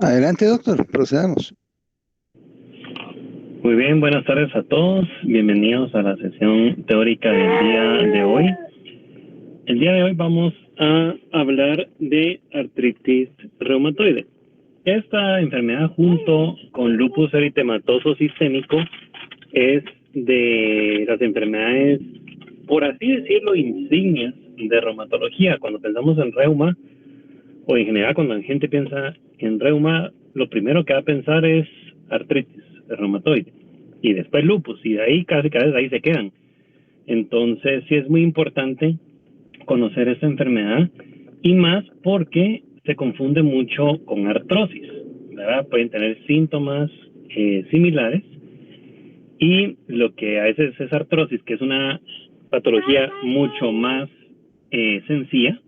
Adelante, doctor, procedamos. Muy bien, buenas tardes a todos. Bienvenidos a la sesión teórica del día de hoy. El día de hoy vamos a hablar de artritis reumatoide. Esta enfermedad, junto con lupus eritematoso sistémico, es de las enfermedades, por así decirlo, insignias de reumatología. Cuando pensamos en reuma, o en general cuando la gente piensa en reuma, lo primero que va a pensar es artritis reumatoide y después lupus, y de ahí casi cada vez ahí se quedan. Entonces sí es muy importante conocer esta enfermedad, y más porque se confunde mucho con artrosis, ¿verdad? Pueden tener síntomas similares, y lo que a veces es artrosis, que es una patología mucho más sencilla,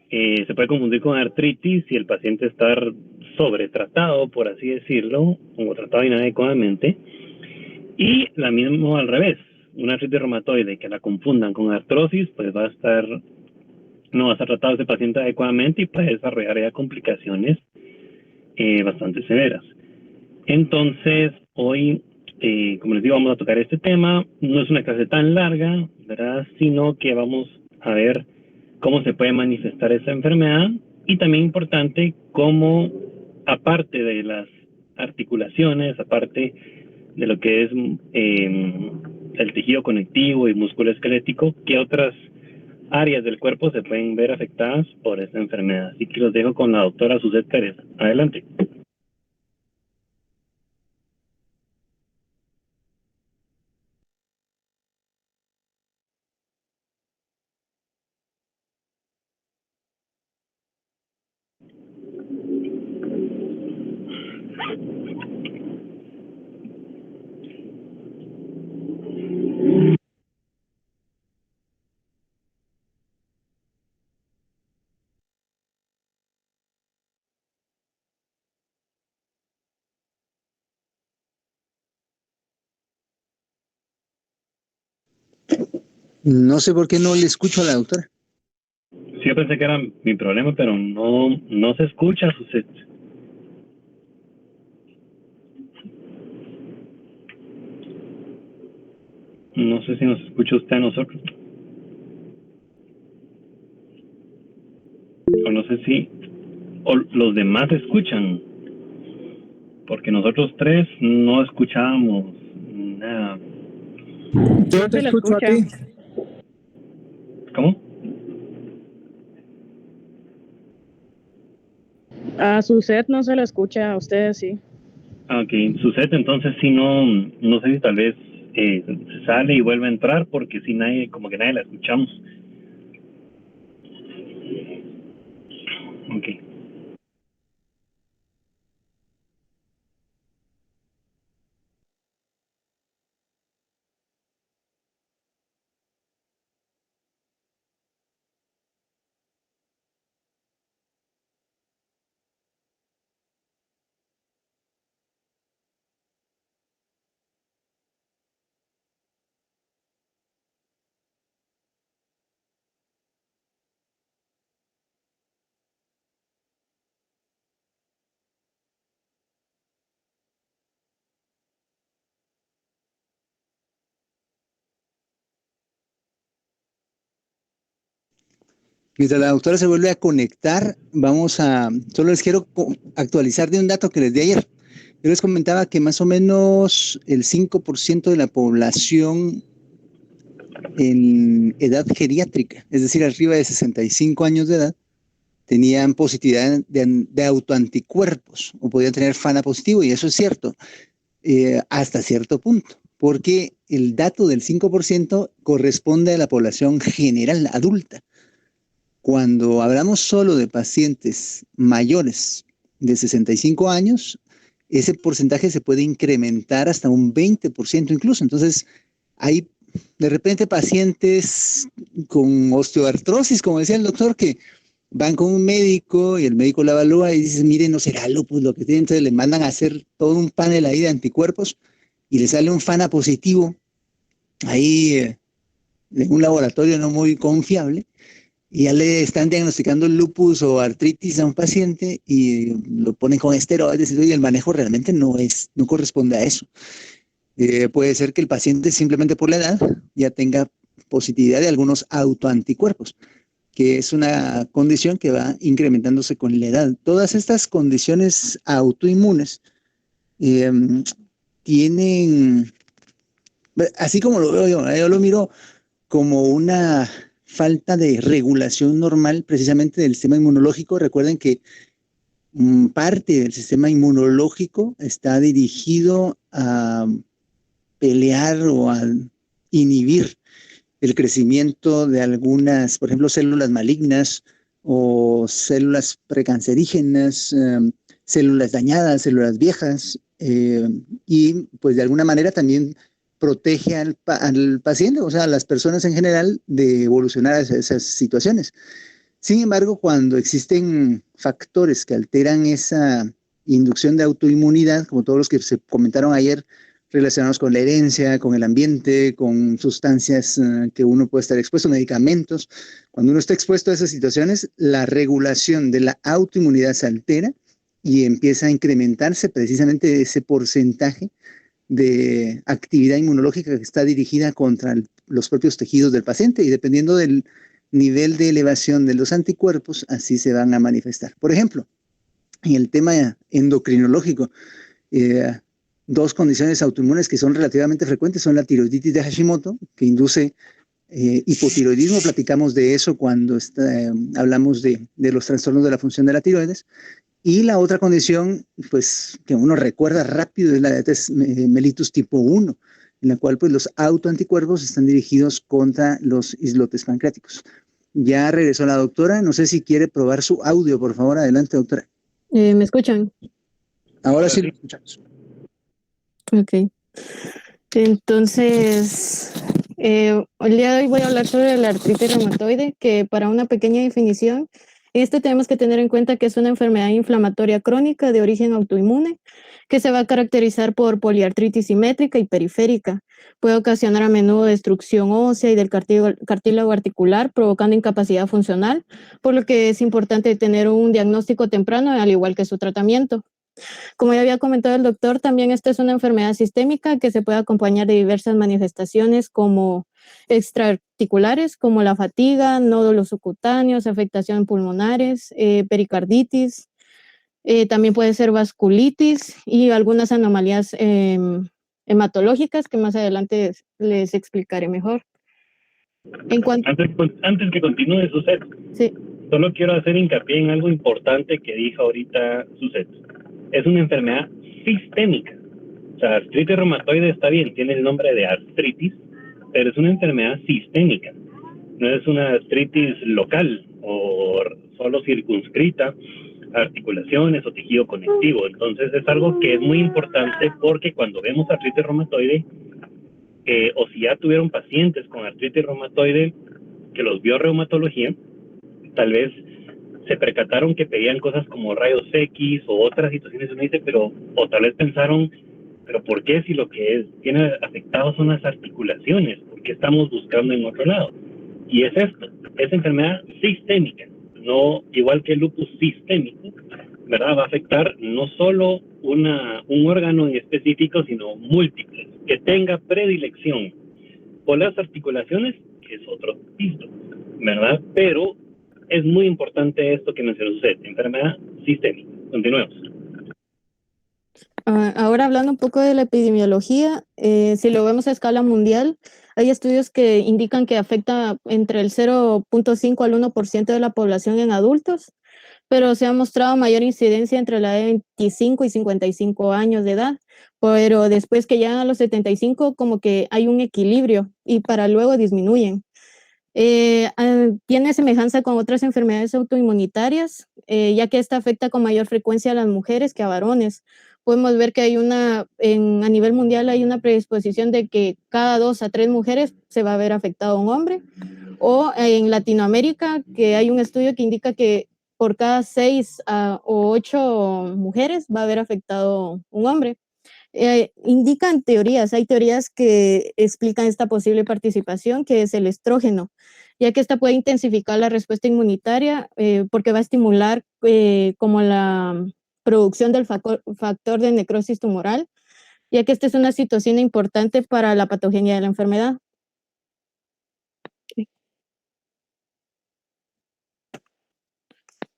se puede confundir con artritis si el paciente está sobretratado, por así decirlo, o tratado inadecuadamente. Y la misma al revés, una artritis reumatoide que la confundan con artrosis, pues no va a estar tratado ese paciente adecuadamente y puede desarrollar ya complicaciones bastante severas. Entonces, hoy, como les digo, vamos a tocar este tema. No es una clase tan larga, ¿verdad? Sino que vamos a ver cómo se puede manifestar esa enfermedad, y también importante cómo, aparte de las articulaciones, aparte de lo que es el tejido conectivo y músculo esquelético, qué otras áreas del cuerpo se pueden ver afectadas por esta enfermedad. Así que los dejo con la doctora Suzette Pérez. Adelante. No sé por qué no le escucho a la doctora. Sí, yo pensé que era mi problema, pero no se escucha, Suzette. No sé si nos escucha usted a nosotros. O no sé si los demás escuchan. Porque nosotros tres no escuchábamos nada. Yo te escucho a ti. ¿Cómo? A Suzette no se la escucha, a ustedes sí. Ok, Suzette, entonces sí, no sé si tal vez se sale y vuelve a entrar, porque si nadie, como que nadie la escuchamos. Ok. Mientras la doctora se vuelve a conectar, solo les quiero actualizar de un dato que les di ayer. Yo les comentaba que más o menos el 5% de la población en edad geriátrica, es decir, arriba de 65 años de edad, tenían positividad de autoanticuerpos o podían tener FANA positivo, y eso es cierto, hasta cierto punto, porque el dato del 5% corresponde a la población general adulta. Cuando hablamos solo de pacientes mayores de 65 años, ese porcentaje se puede incrementar hasta un 20% incluso. Entonces, hay de repente pacientes con osteoartrosis, como decía el doctor, que van con un médico y el médico la evalúa y dice, mire, no será lupus lo que tiene. Entonces le mandan a hacer todo un panel ahí de anticuerpos y le sale un FANA positivo ahí en un laboratorio no muy confiable. y ya le están diagnosticando lupus o artritis a un paciente y lo ponen con esteroides y el manejo realmente no corresponde a eso. Puede ser que el paciente simplemente por la edad ya tenga positividad de algunos autoanticuerpos, que es una condición que va incrementándose con la edad. Todas estas condiciones autoinmunes tienen, así como lo veo yo lo miro como una falta de regulación normal precisamente del sistema inmunológico. Recuerden que parte del sistema inmunológico está dirigido a pelear o a inhibir el crecimiento de algunas, por ejemplo, células malignas o células precancerígenas, células dañadas, células viejas, y pues de alguna manera también protege al paciente, o sea, a las personas en general, de evolucionar a esas situaciones. Sin embargo, cuando existen factores que alteran esa inducción de autoinmunidad, como todos los que se comentaron ayer, relacionados con la herencia, con el ambiente, con sustancias que uno puede estar expuesto, medicamentos. Cuando uno está expuesto a esas situaciones, la regulación de la autoinmunidad se altera y empieza a incrementarse precisamente ese porcentaje de actividad inmunológica que está dirigida contra los propios tejidos del paciente, y dependiendo del nivel de elevación de los anticuerpos, así se van a manifestar. Por ejemplo, en el tema endocrinológico, dos condiciones autoinmunes que son relativamente frecuentes son la tiroiditis de Hashimoto, que induce hipotiroidismo. Platicamos de eso cuando hablamos de los trastornos de la función de la tiroides. Y la otra condición, pues, que uno recuerda rápido, es la diabetes mellitus tipo 1, en la cual pues, los autoanticuerpos están dirigidos contra los islotes pancreáticos. Ya regresó la doctora, no sé si quiere probar su audio, por favor. Adelante, doctora. ¿Me escuchan? Ahora sí lo escuchamos. Ok. Entonces, el día de hoy voy a hablar sobre la artritis reumatoide, que para una pequeña definición, tenemos que tener en cuenta que es una enfermedad inflamatoria crónica de origen autoinmune, que se va a caracterizar por poliartritis simétrica y periférica. Puede ocasionar a menudo destrucción ósea y del cartílago articular, provocando incapacidad funcional, por lo que es importante tener un diagnóstico temprano, al igual que su tratamiento. Como ya había comentado el doctor, también esta es una enfermedad sistémica que se puede acompañar de diversas manifestaciones como extraarticulares, como la fatiga, nódulos subcutáneos, afectación pulmonares, pericarditis, también puede ser vasculitis y algunas anomalías hematológicas que más adelante les explicaré mejor. Antes que continúe, Suset, sí. Solo quiero hacer hincapié en algo importante que dijo ahorita Suset. Es una enfermedad sistémica. O sea, artritis reumatoide está bien, tiene el nombre de artritis, pero es una enfermedad sistémica. No es una artritis local o solo circunscrita a articulaciones o tejido conectivo. Entonces es algo que es muy importante, porque cuando vemos artritis reumatoide, o si ya tuvieron pacientes con artritis reumatoide que los vio reumatología, tal vez se percataron que pedían cosas como rayos X o otras situaciones, uno dice, o tal vez pensaron, pero ¿por qué si lo que tiene afectado son las articulaciones? ¿Por qué estamos buscando en otro lado? Y es esto, es enfermedad sistémica, no igual que el lupus sistémico, ¿verdad? Va a afectar no solo un órgano en específico, sino múltiples, que tenga predilección por las articulaciones, que es otro piso, ¿verdad? Pero es muy importante esto que mencionó usted, enfermedad sistémica. Continuemos. Ahora hablando un poco de la epidemiología, si lo vemos a escala mundial, hay estudios que indican que afecta entre el 0.5 al 1% de la población en adultos, pero se ha mostrado mayor incidencia entre la de 25 y 55 años de edad, pero después que llegan a los 75 como que hay un equilibrio y para luego disminuyen. Tiene semejanza con otras enfermedades autoinmunitarias, ya que esta afecta con mayor frecuencia a las mujeres que a varones. Podemos ver que hay a nivel mundial hay una predisposición de que cada 2 a 3 mujeres se va a ver afectado un hombre, o en Latinoamérica, que hay un estudio que indica que por cada 6 o 8 mujeres va a haber afectado un hombre. Indican teorías, hay teorías que explican esta posible participación, que es el estrógeno. ya que esta puede intensificar la respuesta inmunitaria porque va a estimular como la producción del factor de necrosis tumoral, ya que esta es una citocina importante para la patogenia de la enfermedad.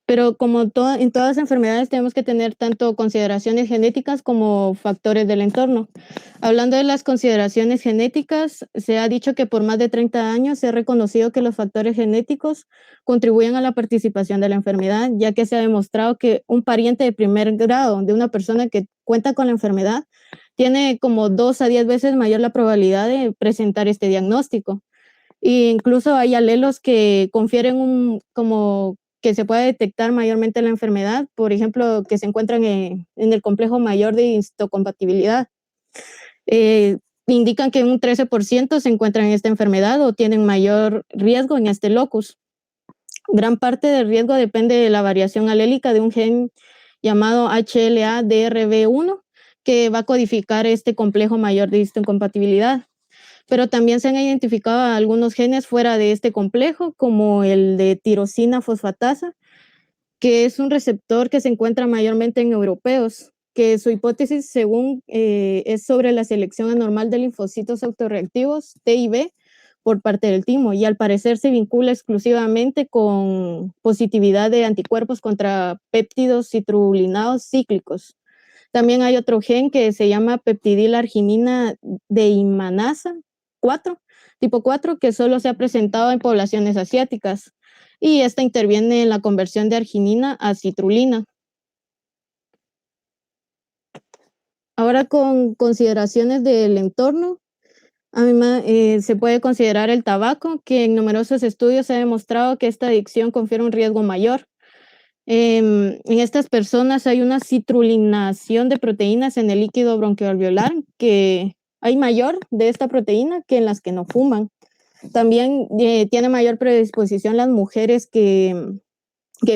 Pero como en todas las enfermedades tenemos que tener tanto consideraciones genéticas como factores del entorno. Hablando de las consideraciones genéticas, se ha dicho que por más de 30 años se ha reconocido que los factores genéticos contribuyen a la participación de la enfermedad, ya que se ha demostrado que un pariente de primer grado de una persona que cuenta con la enfermedad tiene como 2 a 10 veces mayor la probabilidad de presentar este diagnóstico. E incluso hay alelos que confieren como que se puede detectar mayormente la enfermedad, por ejemplo, que se encuentran en el complejo mayor de histocompatibilidad. Indican que un 13% se encuentran en esta enfermedad o tienen mayor riesgo en este locus. Gran parte del riesgo depende de la variación alélica de un gen llamado HLA-DRB1, que va a codificar este complejo mayor de histocompatibilidad. Pero también se han identificado algunos genes fuera de este complejo, como el de tirosina fosfatasa, que es un receptor que se encuentra mayormente en europeos, que su hipótesis, según es sobre la selección anormal de linfocitos autorreactivos T y B por parte del timo, y al parecer se vincula exclusivamente con positividad de anticuerpos contra péptidos citrulinados cíclicos. También hay otro gen que se llama peptidilarginina deimanasa 4, tipo 4, que solo se ha presentado en poblaciones asiáticas, y esta interviene en la conversión de arginina a citrulina. Ahora, con consideraciones del entorno, se puede considerar el tabaco, que en numerosos estudios se ha demostrado que esta adicción confiere un riesgo mayor. En estas personas hay una citrulinación de proteínas en el líquido bronquialveolar, que hay mayor de esta proteína que en las que no fuman. También tiene mayor predisposición las mujeres que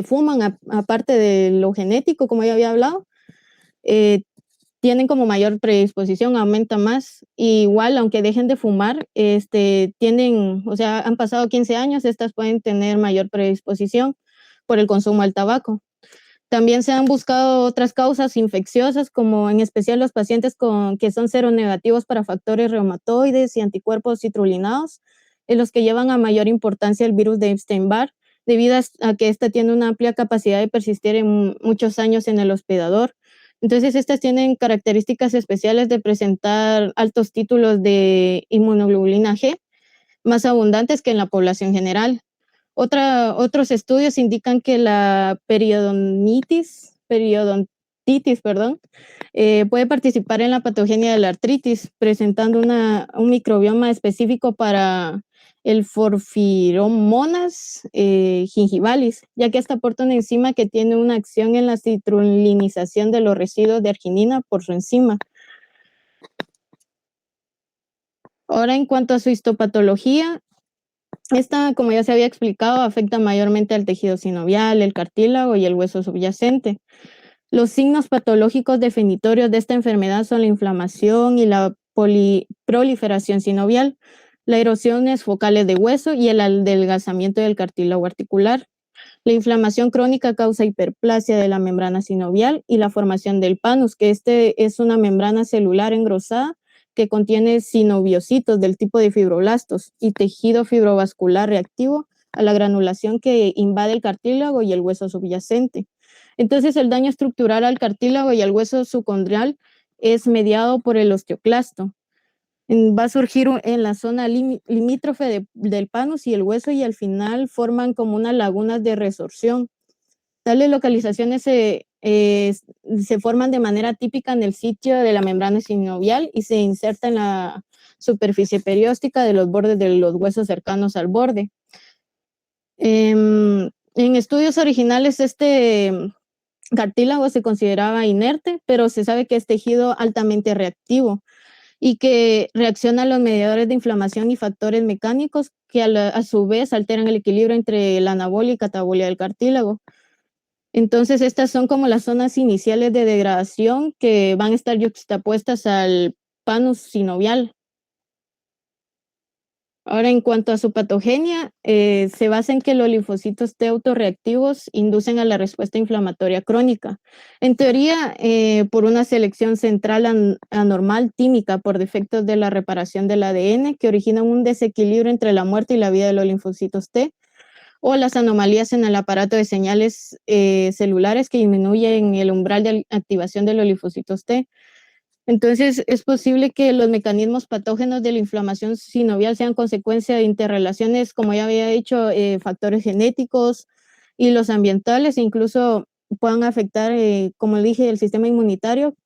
fuman, aparte de lo genético, como ya había hablado, tienen como mayor predisposición, aumenta más. Y igual, aunque dejen de fumar, han pasado 15 años, estas pueden tener mayor predisposición por el consumo del tabaco. También se han buscado otras causas infecciosas, como en especial los pacientes que son seronegativos para factores reumatoides y anticuerpos citrulinados, en los que llevan a mayor importancia el virus de Epstein-Barr, debido a que esta tiene una amplia capacidad de persistir en muchos años en el hospedador. Entonces, estas tienen características especiales de presentar altos títulos de inmunoglobulina G, más abundantes que en la población general. Otros estudios indican que la periodontitis, puede participar en la patogenia de la artritis, presentando un microbioma específico para el Porphyromonas gingivalis, ya que esta aporta una enzima que tiene una acción en la citrulinización de los residuos de arginina por su enzima. Ahora, en cuanto a su histopatología, esta, como ya se había explicado, afecta mayormente al tejido sinovial, el cartílago y el hueso subyacente. Los signos patológicos definitorios de esta enfermedad son la inflamación y la proliferación sinovial, las erosiones focales de hueso y el adelgazamiento del cartílago articular. La inflamación crónica causa hiperplasia de la membrana sinovial y la formación del panus, que es una membrana celular engrosada que contiene sinoviocitos del tipo de fibroblastos y tejido fibrovascular reactivo a la granulación que invade el cartílago y el hueso subyacente. Entonces, el daño estructural al cartílago y al hueso subcondrial es mediado por el osteoclasto. Va a surgir en la zona limítrofe del panus y el hueso, y al final forman como unas lagunas de resorción. Tales localizaciones se forman de manera típica en el sitio de la membrana sinovial y se inserta en la superficie perióstica de los bordes de los huesos cercanos al borde. En estudios originales, este cartílago se consideraba inerte, pero se sabe que es tejido altamente reactivo y que reacciona a los mediadores de inflamación y factores mecánicos que a su vez alteran el equilibrio entre la anabolia y catabolia del cartílago. Entonces, estas son como las zonas iniciales de degradación que van a estar yuxtapuestas al panus sinovial. Ahora, en cuanto a su patogenia, se basa en que los linfocitos T autorreactivos inducen a la respuesta inflamatoria crónica. En teoría, por una selección central anormal tímica por defectos de la reparación del ADN que originan un desequilibrio entre la muerte y la vida de los linfocitos T, o las anomalías en el aparato de señales celulares que disminuyen el umbral de activación de los linfocitos T. Entonces, es posible que los mecanismos patógenos de la inflamación sinovial sean consecuencia de interrelaciones, como ya había dicho, factores genéticos y los ambientales, e incluso puedan afectar, como dije, el sistema inmunitario,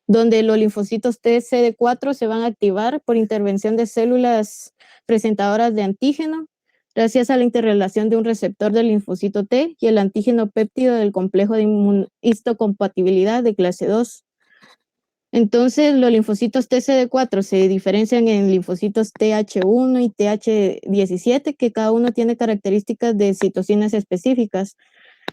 donde los linfocitos TCD4 se van a activar por intervención de células presentadoras de antígeno, gracias a la interrelación de un receptor del linfocito T y el antígeno péptido del complejo de histocompatibilidad de clase 2. Entonces, los linfocitos TCD4 se diferencian en linfocitos TH1 y TH17, que cada uno tiene características de citocinas específicas.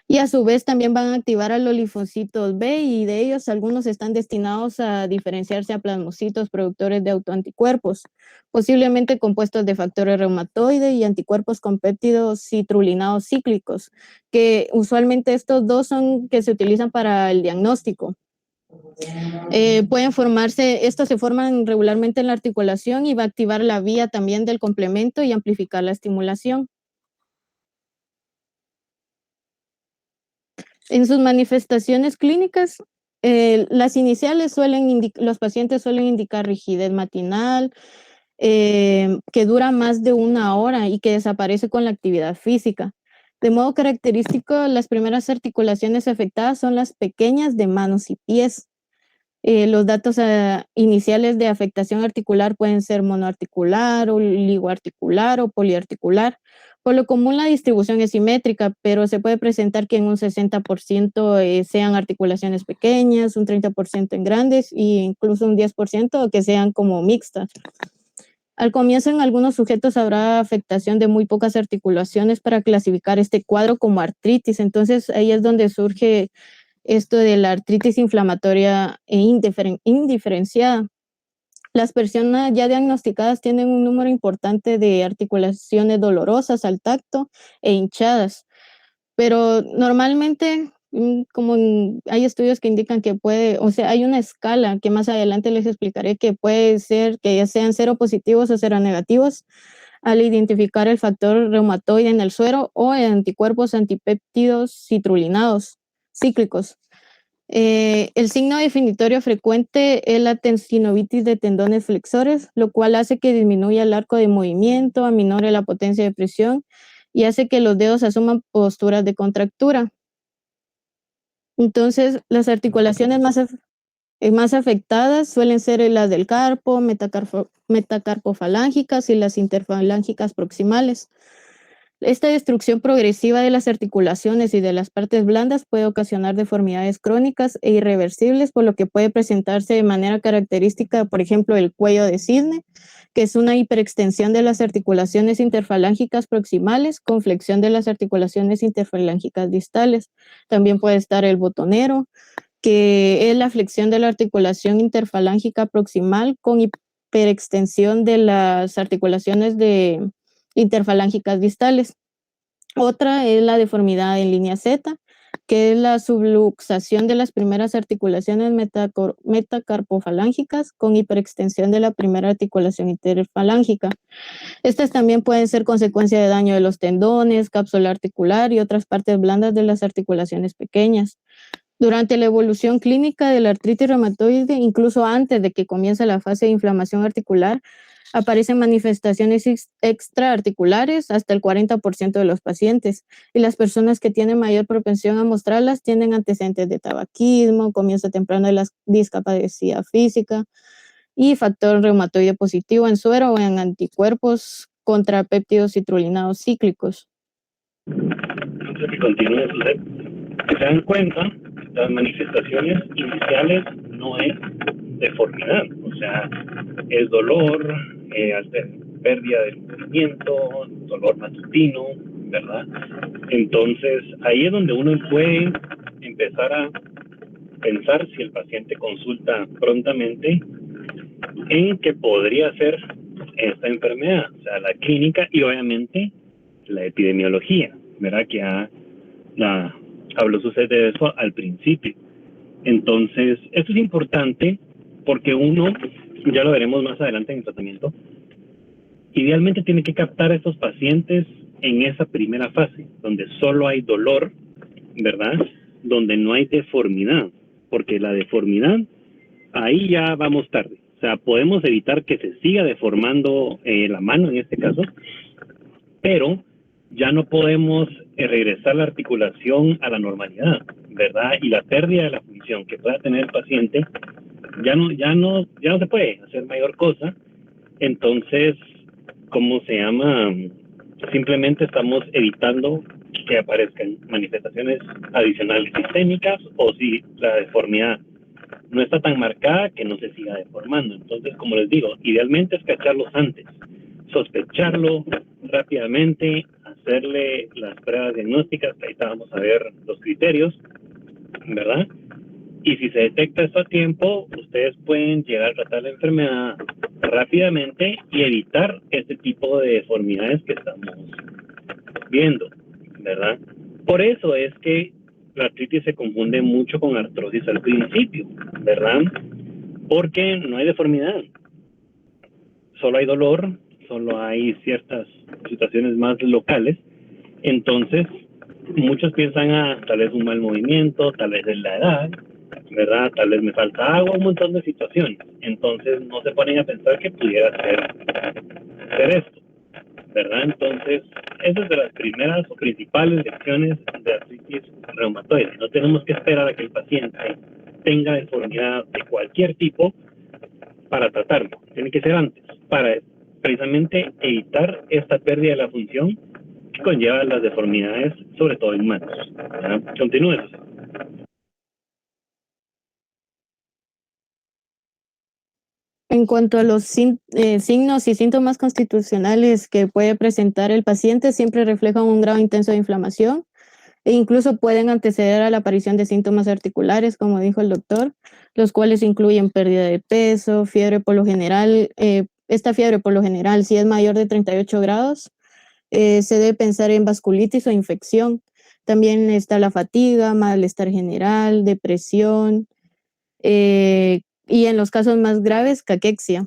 Y a su vez también van a activar a los linfocitos B, y de ellos algunos están destinados a diferenciarse a plasmocitos productores de autoanticuerpos, posiblemente compuestos de factores reumatoide y anticuerpos con péptidos citrulinados cíclicos, que usualmente estos dos son que se utilizan para el diagnóstico. Pueden formarse, estos se forman regularmente en la articulación y va a activar la vía también del complemento y amplificar la estimulación. En sus manifestaciones clínicas, las iniciales los pacientes suelen indicar rigidez matinal, que dura más de 1 hora y que desaparece con la actividad física. De modo característico, las primeras articulaciones afectadas son las pequeñas de manos y pies. Los datos iniciales de afectación articular pueden ser monoarticular, oligoarticular o poliarticular. Por lo común la distribución es simétrica, pero se puede presentar que en un 60% sean articulaciones pequeñas, un 30% en grandes e incluso un 10% que sean como mixtas. Al comienzo, en algunos sujetos habrá afectación de muy pocas articulaciones para clasificar este cuadro como artritis. Entonces ahí es donde surge esto de la artritis inflamatoria e indiferenciada. Las personas ya diagnosticadas tienen un número importante de articulaciones dolorosas al tacto e hinchadas, pero normalmente, como hay estudios que indican que hay una escala que más adelante les explicaré, que puede ser que ya sean seropositivos o seronegativos al identificar el factor reumatoide en el suero o en anticuerpos antipéptidos citrulinados cíclicos. El signo definitorio frecuente es la tensinovitis de tendones flexores, lo cual hace que disminuya el arco de movimiento, aminore la potencia de presión y hace que los dedos asuman posturas de contractura. Entonces, las articulaciones más afectadas suelen ser las del carpo, metacarpofalángicas y las interfalángicas proximales. Esta destrucción progresiva de las articulaciones y de las partes blandas puede ocasionar deformidades crónicas e irreversibles, por lo que puede presentarse de manera característica, por ejemplo, el cuello de cisne, que es una hiperextensión de las articulaciones interfalángicas proximales con flexión de las articulaciones interfalángicas distales. También puede estar el botonero, que es la flexión de la articulación interfalángica proximal con hiperextensión de las articulaciones interfalángicas distales. Otra es la deformidad en línea Z, que es la subluxación de las primeras articulaciones metacarpofalángicas con hiperextensión de la primera articulación interfalángica. Estas también pueden ser consecuencia de daño de los tendones, cápsula articular y otras partes blandas de las articulaciones pequeñas. Durante la evolución clínica de la artritis reumatoide, incluso antes de que comience la fase de inflamación articular, aparecen manifestaciones extraarticulares hasta el 40% de los pacientes, y las personas que tienen mayor propensión a mostrarlas tienen antecedentes de tabaquismo, comienzo temprano de la discapacidad física y factor reumatoide positivo en suero o en anticuerpos contra péptidos citrulinados cíclicos. Antes que continúe, que se dan cuenta, las manifestaciones iniciales no es deformidad, o sea, es dolor, pérdida del movimiento, dolor matutino, ¿verdad? Entonces, ahí es donde uno puede empezar a pensar, si el paciente consulta prontamente, en que podría ser esta enfermedad, o sea, la clínica y obviamente la epidemiología, ¿verdad? Que habló usted de eso al principio. Entonces, esto es importante porque uno, ya lo veremos más adelante en el tratamiento, idealmente tiene que captar a estos pacientes en esa primera fase, donde solo hay dolor, ¿verdad? Donde no hay deformidad, porque la deformidad, ahí ya vamos tarde. O sea, podemos evitar que se siga deformando la mano en este caso, pero ya no podemos regresar la articulación a la normalidad, ¿verdad? Y la pérdida de la función que pueda tener el paciente ya no se puede hacer mayor cosa. Entonces, ¿cómo se llama? Simplemente estamos evitando que aparezcan manifestaciones adicionales sistémicas o si la deformidad no está tan marcada que no se siga deformando. Entonces, como les digo, idealmente es cacharlos antes, sospecharlo rápidamente, hacerle las pruebas diagnósticas, que ahorita vamos a ver los criterios, ¿verdad? Y si se detecta esto a tiempo, ustedes pueden llegar a tratar la enfermedad rápidamente y evitar este tipo de deformidades que estamos viendo, ¿verdad? Por eso es que la artritis se confunde mucho con artrosis al principio, ¿verdad? Porque no hay deformidad, solo hay dolor, solo hay ciertas situaciones más locales. Entonces, muchos piensan, tal vez un mal movimiento, tal vez es la edad, ¿verdad? Tal vez me falta agua, un montón de situaciones. Entonces, no se ponen a pensar que pudiera ser esto, ¿verdad? Entonces, esa es de las primeras o principales lecciones de artritis reumatoide. No tenemos que esperar a que el paciente tenga deformidad de cualquier tipo para tratarlo. Tiene que ser antes, para precisamente evitar esta pérdida de la función que conlleva las deformidades, sobre todo en manos. Continúe. En cuanto a los signos y síntomas constitucionales que puede presentar el paciente, siempre reflejan un grado intenso de inflamación e incluso pueden anteceder a la aparición de síntomas articulares, como dijo el doctor, los cuales incluyen pérdida de peso, fiebre por lo general. Esta fiebre por lo general, si es mayor de 38 grados, se debe pensar en vasculitis o infección. También está la fatiga, malestar general, depresión, y en los casos más graves, caquexia.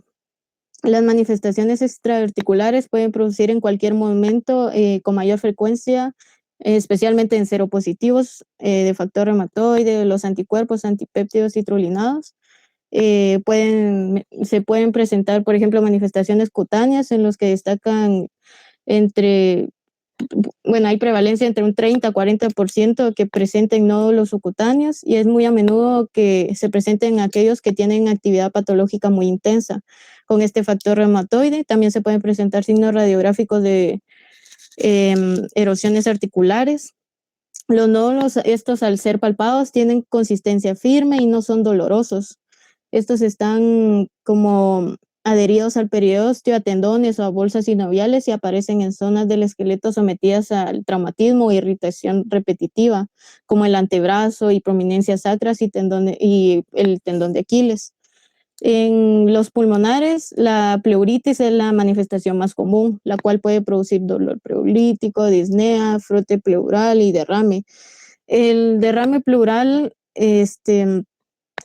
Las manifestaciones extraarticulares pueden producir en cualquier momento con mayor frecuencia, especialmente en seropositivos de factor reumatoide, los anticuerpos antipéptidos citrulinados. Se pueden presentar, por ejemplo, manifestaciones cutáneas en los que destacan hay prevalencia entre un 30 a 40% que presenten nódulos subcutáneos y es muy a menudo que se presenten aquellos que tienen actividad patológica muy intensa. Con este factor reumatoide también se pueden presentar signos radiográficos de erosiones articulares. Los nódulos, estos al ser palpados, tienen consistencia firme y no son dolorosos. Estos están como adheridos al periósteo, a tendones o a bolsas sinoviales y aparecen en zonas del esqueleto sometidas al traumatismo o irritación repetitiva, como el antebrazo y prominencias sacras y el tendón de Aquiles. En los pulmonares, la pleuritis es la manifestación más común, la cual puede producir dolor pleurolítico, disnea, frote pleural y derrame. El derrame pleural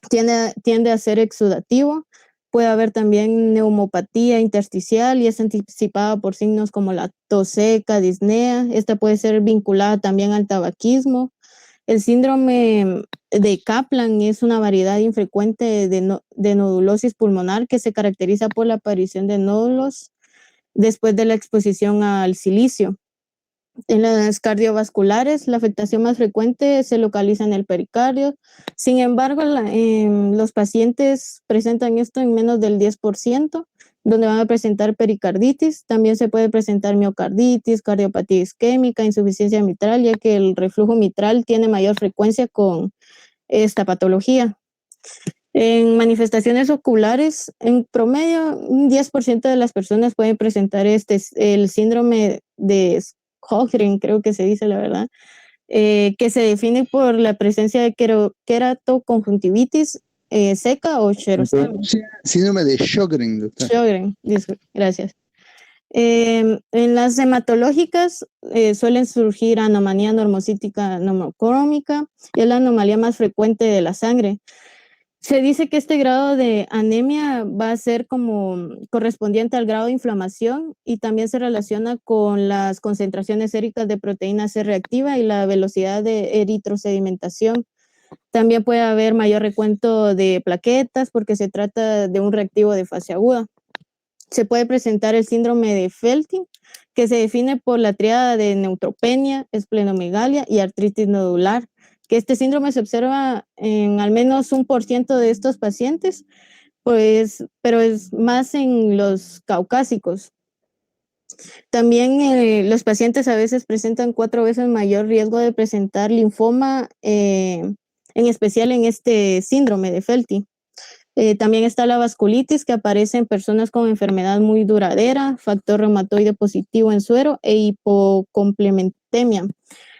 tiende a ser exudativo. Puede haber también neumopatía intersticial y es anticipada por signos como la tos seca, disnea. Esta puede ser vinculada también al tabaquismo. El síndrome de Kaplan es una variedad infrecuente de nodulosis pulmonar que se caracteriza por la aparición de nódulos después de la exposición al silicio. En las cardiovasculares, la afectación más frecuente se localiza en el pericardio. Sin embargo, los pacientes presentan esto en menos del 10%, donde van a presentar pericarditis. También se puede presentar miocarditis, cardiopatía isquémica, insuficiencia mitral, ya que el reflujo mitral tiene mayor frecuencia con esta patología. En manifestaciones oculares, en promedio, un 10% de las personas pueden presentar el síndrome de Sjögren, creo que se dice la verdad, que se define por la presencia de queratoconjuntivitis seca o xerostomia. Síndrome de Sjögren, doctor. Sjögren, gracias. En las hematológicas suelen surgir anomalía normocítica normocrómica, y es la anomalía más frecuente de la sangre. Se dice que este grado de anemia va a ser como correspondiente al grado de inflamación, y también se relaciona con las concentraciones séricas de proteína C reactiva y la velocidad de eritrosedimentación. También puede haber mayor recuento de plaquetas porque se trata de un reactivo de fase aguda. Se puede presentar el síndrome de Felting, que se define por la tríada de neutropenia, esplenomegalia y artritis nodular, que este síndrome se observa en al menos 1% de estos pacientes, pues, pero es más en los caucásicos. También los pacientes a veces presentan 4 veces mayor riesgo de presentar linfoma, en especial en este síndrome de Felting. También está la vasculitis, que aparece en personas con enfermedad muy duradera, factor reumatoide positivo en suero e hipocomplementemia.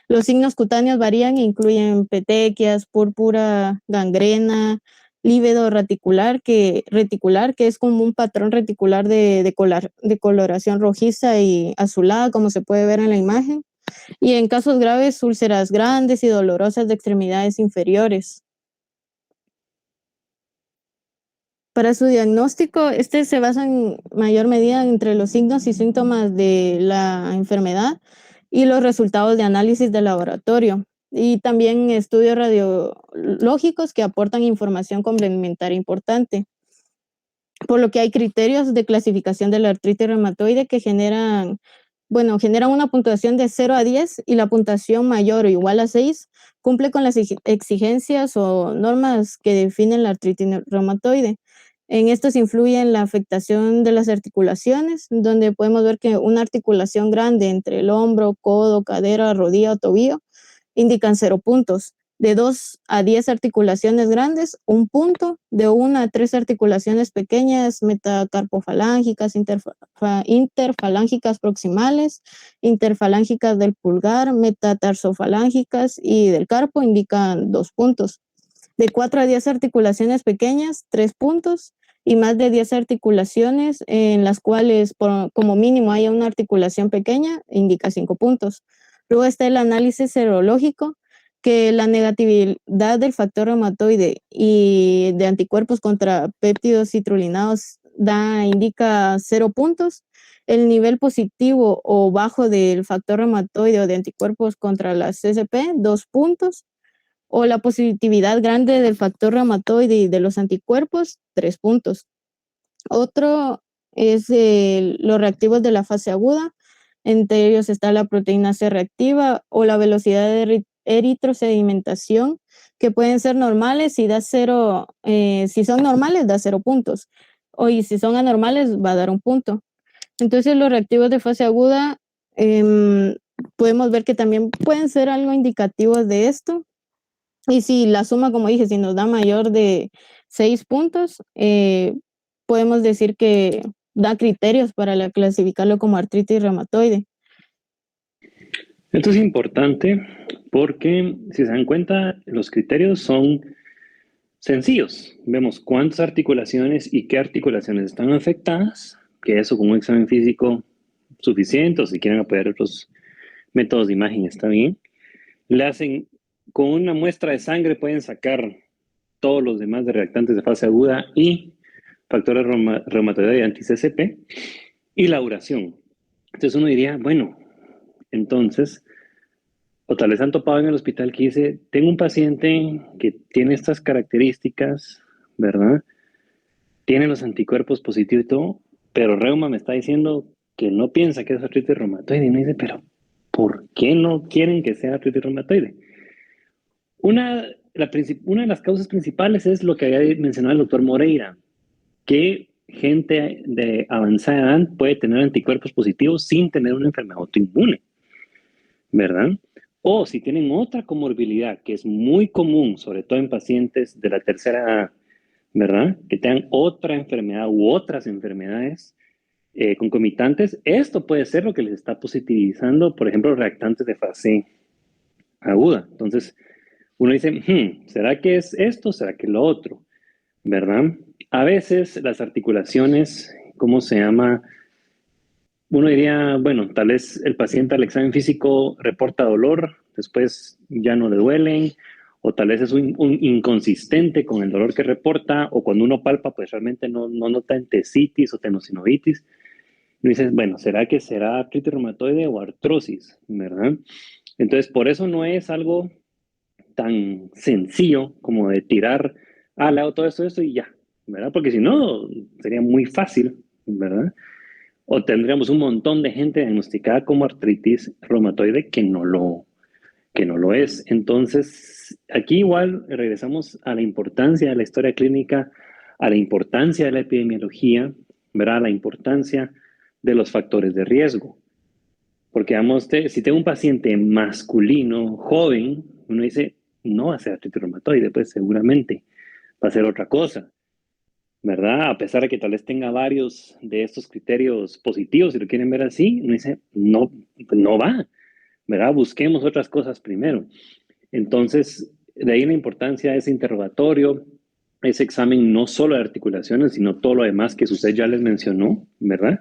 Los signos cutáneos varían e incluyen petequias, púrpura, gangrena, lívido reticular, que es como un patrón reticular de coloración rojiza y azulada, como se puede ver en la imagen. Y en casos graves, úlceras grandes y dolorosas de extremidades inferiores. Para su diagnóstico, este se basa en mayor medida entre los signos y síntomas de la enfermedad y los resultados de análisis de laboratorio, y también estudios radiológicos que aportan información complementaria importante. Por lo que hay criterios de clasificación de la artritis reumatoide que generan una puntuación de 0 a 10, y la puntuación mayor o igual a 6 cumple con las exigencias o normas que definen la artritis reumatoide. En estos influyen la afectación de las articulaciones, donde podemos ver que una articulación grande entre el hombro, codo, cadera, rodilla o tobillo indican 0 puntos. De 2 a 10 articulaciones grandes, 1 punto. De 1 a 3 articulaciones pequeñas, metacarpofalángicas, interfalángicas proximales, interfalángicas del pulgar, metatarsofalángicas y del carpo, indican 2 puntos. De 4 a 10 articulaciones pequeñas, 3 puntos. Y más de 10 articulaciones en las cuales como mínimo haya una articulación pequeña, indica 5 puntos. Luego está el análisis serológico, que la negatividad del factor reumatoide y de anticuerpos contra péptidos citrulinados indica 0 puntos. El nivel positivo o bajo del factor reumatoide o de anticuerpos contra la CCP, 2 puntos. O la positividad grande del factor reumatoide y de los anticuerpos, 3 puntos. Otro es los reactivos de la fase aguda. Entre ellos está la proteína C reactiva o la velocidad de eritrosedimentación, que pueden ser normales y da 0, si son normales da 0 puntos, y si son anormales va a dar 1 punto. Entonces los reactivos de fase aguda podemos ver que también pueden ser algo indicativos de esto. Y si la suma, como dije, si nos da mayor de 6 puntos, podemos decir que da criterios para clasificarlo como artritis reumatoide. Esto es importante porque, si se dan cuenta, los criterios son sencillos. Vemos cuántas articulaciones y qué articulaciones están afectadas, que eso con un examen físico suficiente, o si quieren apoyar otros métodos de imagen está bien. Le hacen, con una muestra de sangre pueden sacar todos los demás de reactantes de fase aguda y factores reumatoide y anti-CCP, y la duración. Entonces uno diría, bueno, entonces, o tal vez han topado en el hospital que dice, tengo un paciente que tiene estas características, ¿verdad? Tiene los anticuerpos positivos y todo, pero reuma me está diciendo que no piensa que es artritis reumatoide. Y me dice, pero ¿por qué no quieren que sea artritis reumatoide? Una de las causas principales es lo que había mencionado el doctor Moreira, que gente de avanzada edad puede tener anticuerpos positivos sin tener una enfermedad autoinmune, ¿verdad? O si tienen otra comorbilidad que es muy común, sobre todo en pacientes de la tercera edad, ¿verdad? Que tengan otra enfermedad u otras enfermedades concomitantes, esto puede ser lo que les está positivizando, por ejemplo, reactantes de fase aguda. Entonces, uno dice, ¿será que es esto? ¿Será que es lo otro? ¿verdad? A veces las articulaciones, ¿cómo se llama? Uno diría, bueno, tal vez el paciente al examen físico reporta dolor, después ya no le duelen, o tal vez es un inconsistente con el dolor que reporta, o cuando uno palpa, pues realmente no nota entesitis o tenosinovitis. Y dices, bueno, ¿será que será artritis reumatoide o artrosis? ¿Verdad? Entonces, por eso no es algo tan sencillo como de tirar, le hago todo esto y ya, ¿verdad? Porque si no, sería muy fácil, ¿verdad? O tendríamos un montón de gente diagnosticada como artritis reumatoide que no lo es. Entonces, aquí igual regresamos a la importancia de la historia clínica, a la importancia de la epidemiología, ¿verdad? A la importancia de los factores de riesgo. Porque, vamos, si tengo un paciente masculino, joven, uno dice, no va a ser artritis reumatoide, pues seguramente va a ser otra cosa, ¿verdad? A pesar de que tal vez tenga varios de estos criterios positivos, si lo quieren ver así, uno dice, no, no va, ¿verdad? Busquemos otras cosas primero. Entonces, de ahí la importancia de ese interrogatorio, ese examen no solo de articulaciones, sino todo lo demás que usted ya les mencionó, ¿verdad?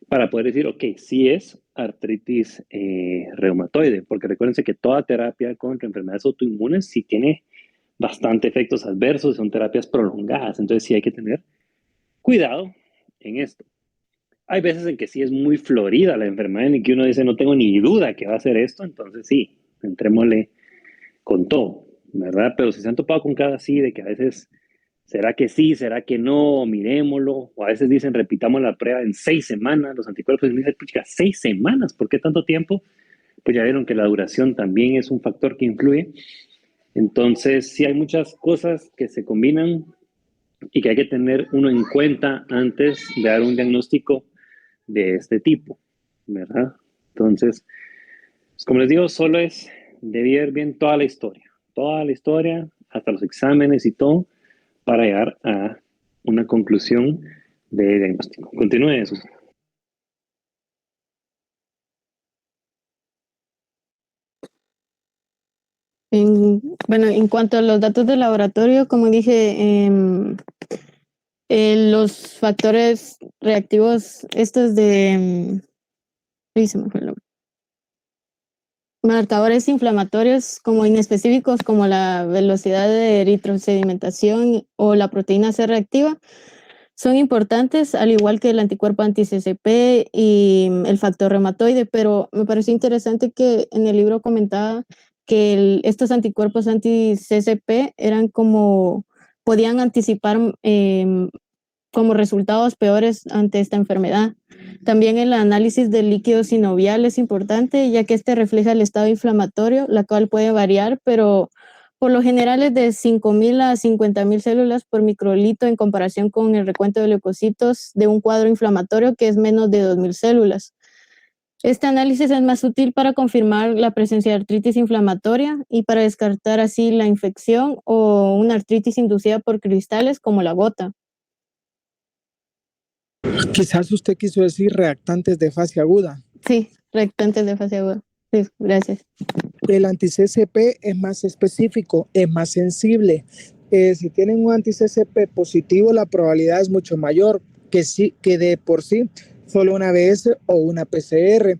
Para poder decir, ok, sí es artritis reumatoide, porque recuérdense que toda terapia contra enfermedades autoinmunes sí tiene bastante efectos adversos, son terapias prolongadas, entonces sí hay que tener cuidado en esto. Hay veces en que sí es muy florida la enfermedad en que uno dice, no tengo ni duda que va a ser esto, entonces sí, entrémosle con todo, ¿verdad? Pero si se han topado con cada sí, de que a veces, ¿será que sí? ¿Será que no? Miremoslo. O a veces dicen, repitamos la prueba en 6 semanas, los anticuerpos, y me dicen, pucha, 6 semanas, ¿por qué tanto tiempo? Pues ya vieron que la duración también es un factor que influye. Entonces, sí hay muchas cosas que se combinan y que hay que tener uno en cuenta antes de dar un diagnóstico de este tipo, ¿verdad? Entonces, pues como les digo, solo es de ver bien toda la historia, hasta los exámenes y todo, para llegar a una conclusión de diagnóstico. Continúe eso. Bueno, en cuanto a los datos de laboratorio, como dije, los factores reactivos, estos de, ay, se me fue el nombre. Marcadores inflamatorios como inespecíficos, como la velocidad de eritrosedimentación o la proteína C reactiva, son importantes, al igual que el anticuerpo anti-CCP y el factor reumatoide, pero me pareció interesante que en el libro comentaba que estos anticuerpos anti-CCP eran como, podían anticipar como resultados peores ante esta enfermedad. También el análisis del líquido sinovial es importante, ya que este refleja el estado inflamatorio, la cual puede variar, pero por lo general es de 5.000 a 50.000 células por microlitro en comparación con el recuento de leucocitos de un cuadro inflamatorio que es menos de 2.000 células. Este análisis es más útil para confirmar la presencia de artritis inflamatoria y para descartar así la infección o una artritis inducida por cristales como la gota. Quizás usted quiso decir reactantes de fase aguda. Sí, reactantes de fase aguda. Sí, gracias. El anti-CCP es más específico, es más sensible. Si tienen un anti-CCP positivo, la probabilidad es mucho mayor que de por sí solo una ABS o una PCR.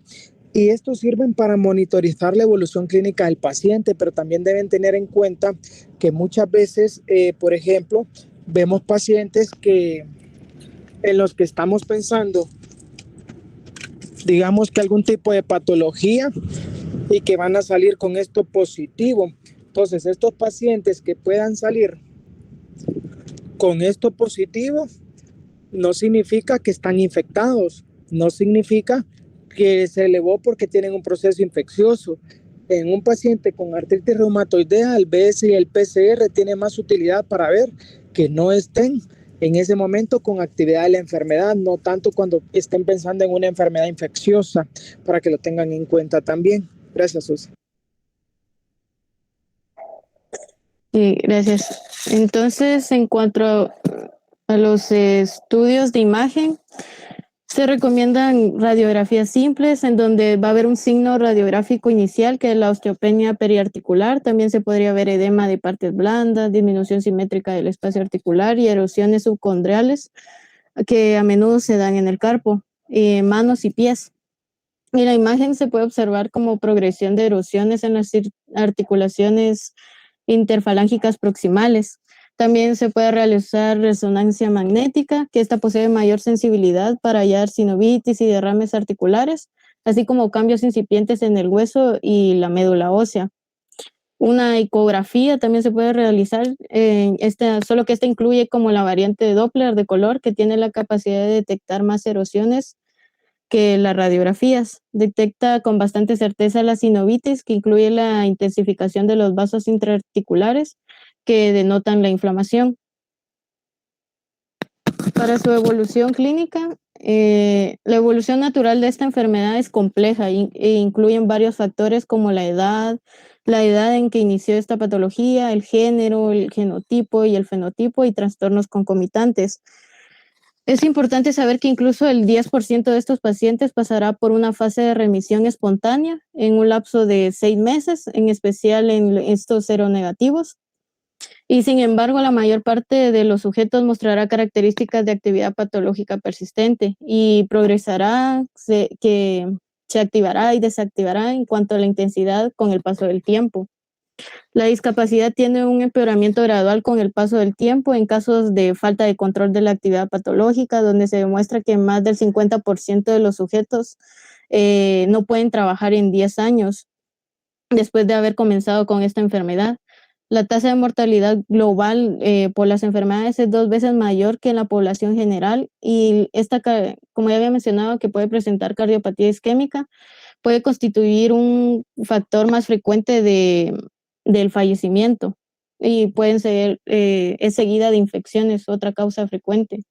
Y estos sirven para monitorizar la evolución clínica del paciente, pero también deben tener en cuenta que muchas veces, por ejemplo, vemos pacientes en los que estamos pensando, digamos que algún tipo de patología y que van a salir con esto positivo. Entonces, estos pacientes que puedan salir con esto positivo no significa que están infectados, no significa que se elevó porque tienen un proceso infeccioso. En un paciente con artritis reumatoidea, el BS y el PCR tiene más utilidad para ver que no estén en ese momento con actividad de la enfermedad, no tanto cuando estén pensando en una enfermedad infecciosa, para que lo tengan en cuenta también. Gracias, Susi. Sí, gracias. Entonces, en cuanto a los estudios de imagen, Se recomiendan radiografías simples en donde va a haber un signo radiográfico inicial que es la osteopenia periarticular. También se podría ver edema de partes blandas, disminución simétrica del espacio articular y erosiones subcondriales que a menudo se dan en el carpo, manos y pies. Y la imagen se puede observar como progresión de erosiones en las articulaciones interfalángicas proximales. También se puede realizar resonancia magnética, que esta posee mayor sensibilidad para hallar sinovitis y derrames articulares, así como cambios incipientes en el hueso y la médula ósea. Una ecografía también se puede realizar, solo que esta incluye como la variante de Doppler de color, que tiene la capacidad de detectar más erosiones que las radiografías. Detecta con bastante certeza la sinovitis, que incluye la intensificación de los vasos intraarticulares que denotan la inflamación. Para su evolución clínica, la evolución natural de esta enfermedad es compleja e incluyen varios factores como la edad en que inició esta patología, el género, el genotipo y el fenotipo y trastornos concomitantes. Es importante saber que incluso el 10% de estos pacientes pasará por una fase de remisión espontánea en un lapso de 6 meses, en especial en estos seronegativos. Y sin embargo, la mayor parte de los sujetos mostrará características de actividad patológica persistente y progresará, que se activará y desactivará en cuanto a la intensidad con el paso del tiempo. La discapacidad tiene un empeoramiento gradual con el paso del tiempo en casos de falta de control de la actividad patológica, donde se demuestra que más del 50% de los sujetos no pueden trabajar en 10 años después de haber comenzado con esta enfermedad. La tasa de mortalidad global por las enfermedades es 2 veces mayor que en la población general y esta, como ya había mencionado, que puede presentar cardiopatía isquémica, puede constituir un factor más frecuente del fallecimiento y pueden ser, es seguida de infecciones, otra causa frecuente.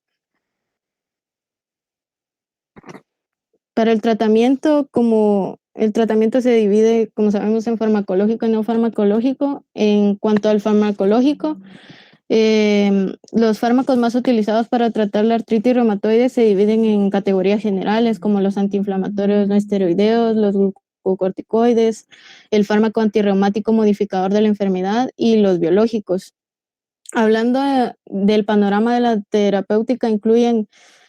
Para el tratamiento, como el tratamiento se divide, como sabemos, en farmacológico y no farmacológico. En cuanto al farmacológico, los fármacos más utilizados para tratar la artritis reumatoide se dividen en categorías generales como los antiinflamatorios no esteroideos, los glucocorticoides, el fármaco antirreumático modificador de la enfermedad y los biológicos. Hablando del panorama de la terapéutica, incluyen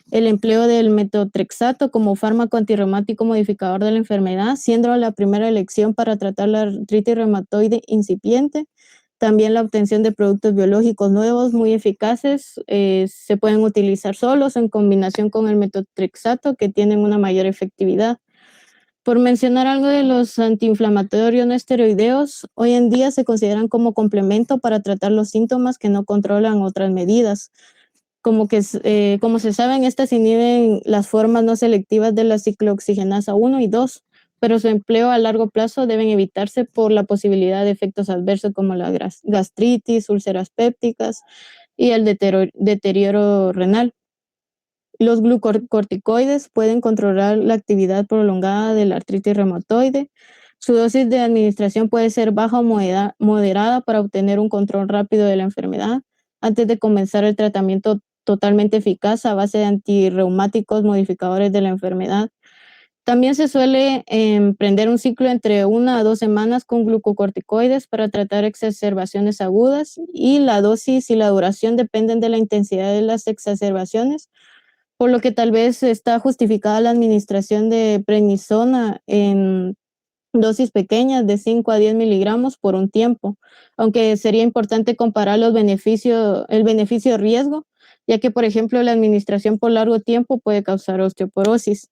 el empleo del metotrexato como fármaco antirreumático modificador de la enfermedad, siendo la primera elección para tratar la artritis reumatoide incipiente. También la obtención de productos biológicos nuevos muy eficaces se pueden utilizar solos en combinación con el metotrexato, que tienen una mayor efectividad. Por mencionar algo de los antiinflamatorios no esteroideos, hoy en día se consideran como complemento para tratar los síntomas que no controlan otras medidas. Como se saben, estas inhiben las formas no selectivas de la ciclooxigenasa 1 y 2, pero su empleo a largo plazo deben evitarse por la posibilidad de efectos adversos como la gastritis, úlceras pépticas y el deterioro renal. Los glucocorticoides pueden controlar la actividad prolongada de la artritis reumatoide. Su dosis de administración puede ser baja o moderada para obtener un control rápido de la enfermedad antes de comenzar el tratamiento totalmente eficaz a base de antirreumáticos modificadores de la enfermedad. También se suele emprender un ciclo entre 1 a 2 semanas con glucocorticoides para tratar exacerbaciones agudas, y la dosis y la duración dependen de la intensidad de las exacerbaciones, por lo que tal vez está justificada la administración de prednisona en dosis pequeñas de 5 a 10 miligramos por un tiempo, aunque sería importante comparar el beneficio-riesgo, ya que, por ejemplo, la administración por largo tiempo puede causar osteoporosis.